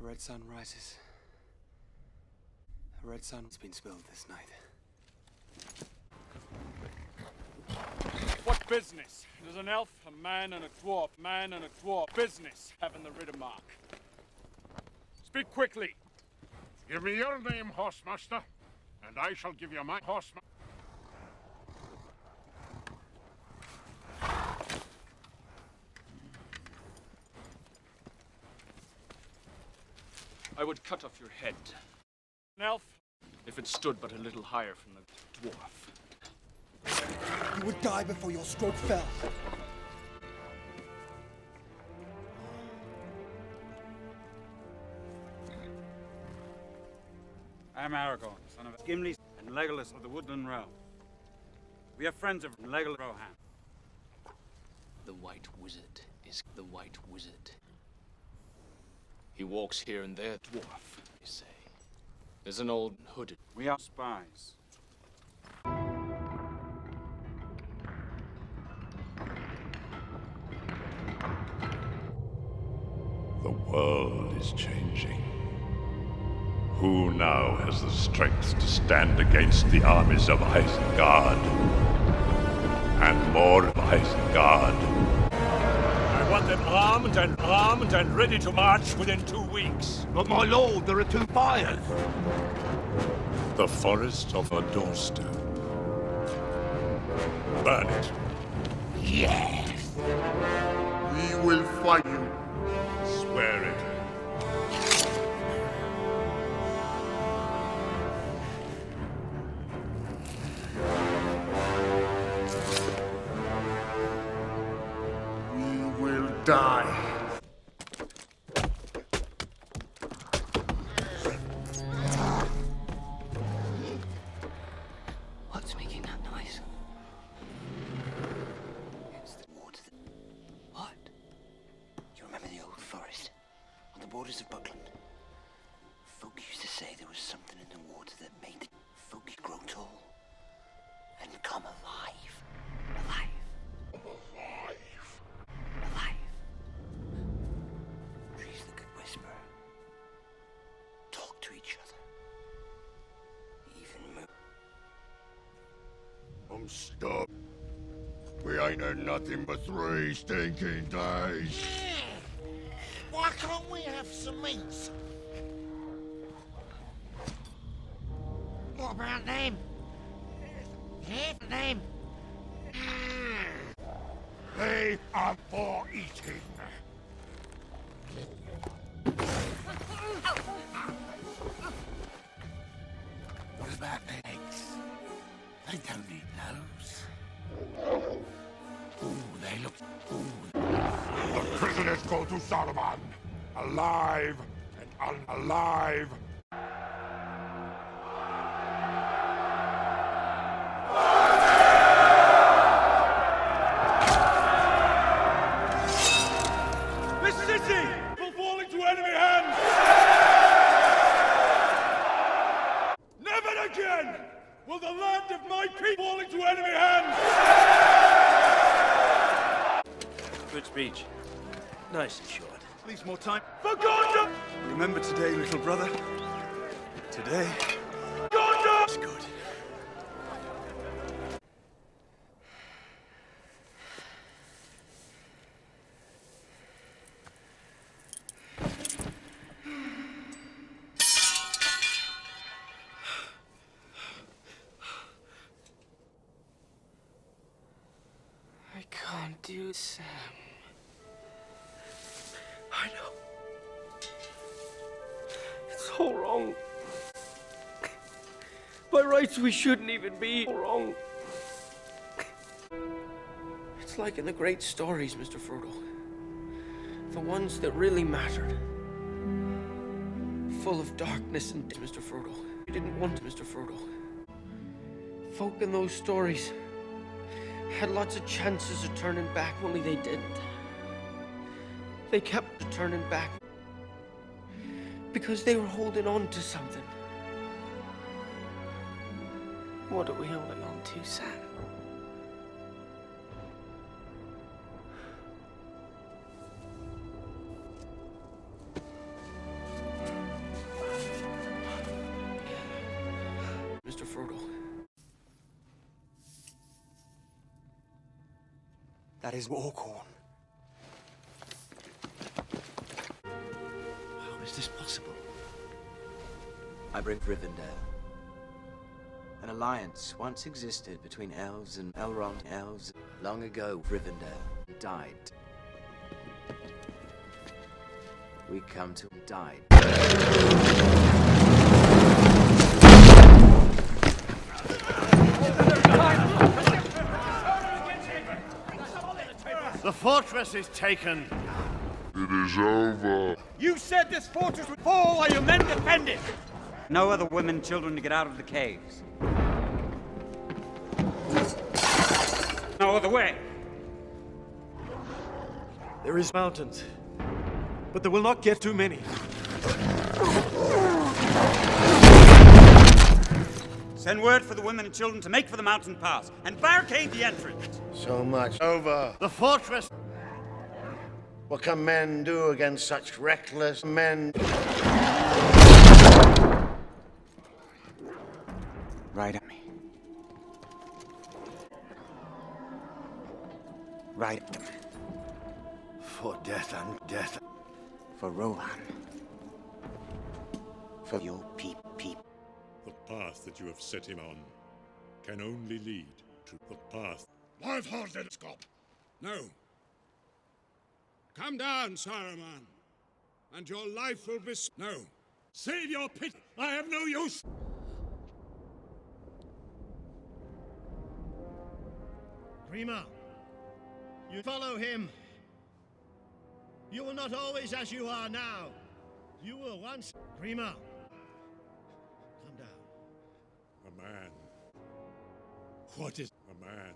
A red sun rises. A red sun's been spilled this night. What business? There's an elf, a man and a dwarf. Man and a dwarf. Business having the Riddermark. Speak quickly. Give me your name, horsemaster, and I shall give you my horseman. I would cut off your head. An elf, if it stood but a little higher from the dwarf. You would die before your stroke fell. I am Aragorn, son of Gimli and Legolas of the Woodland Realm. We are friends of Legolas Rohan. The White Wizard is the White Wizard. He walks here and there, dwarf, they say. There's an old hooded. We are spies. The world is changing. Who now has the strength to stand against the armies of Isengard? And more of Isengard. I want them armed and ready to march within 2 weeks. But my lord, there are 2 fires. The forest of a doorstone. Burn it. Yes. We will fight you. Swear it. We will die. What's making that noise? It's the water that... What? You remember the old forest? On the borders of Buckland? Folk used to say there was something in the water that made the folk grow tall. And come alive. Alive. Alive. Trees that could whisper. Talk to each other. Even move. I'm stuck. We ain't had nothing but 3 stinking days. Why can't we have some meat? What about them? Yeah, them. They are for eating. What about their eggs? They don't eat those. Ooh, they look... Ooh. The prisoners go to Saruman, alive and unalive. This city will fall into enemy hands! Never again will the land of my people fall into enemy hands! Good speech. Nice and short. Leaves more time. For Gondor! Remember today, little brother? Today Gondor! is good. I can't do Sam. I know. It's all wrong. By rights, we shouldn't even be wrong. It's like in the great stories, Mr. Frodo. The ones that really mattered. Full of darkness and Mr. Frodo. You didn't want Mr. Frodo. Folk in those stories had lots of chances of turning back, only they didn't. They kept turning back because they were holding on to something. What are we holding on to, Sam? That is Warcorn. How is this possible? I bring Rivendell. An alliance once existed between elves and Elrond elves. Long ago, Rivendell died. We come to died. The fortress is taken. It is over. You said this fortress would fall while your men defend it! No other women and children to get out of the caves. No other way. There is mountains, but there will not get too many. Send word for the women and children to make for the mountain pass and barricade the entrance. So much over. The fortress. What can men do against such reckless men? Ride at me. Ride at them. For death and death. For Rohan. For your peep. The path that you have set him on can only lead to the path. I've heard it, Scott. No. Come down, Saruman, and your life will be... No. Save your pit. I have no use. Grima, you follow him. You were not always as you are now. You were once... Grima, come down. A man. What is a man?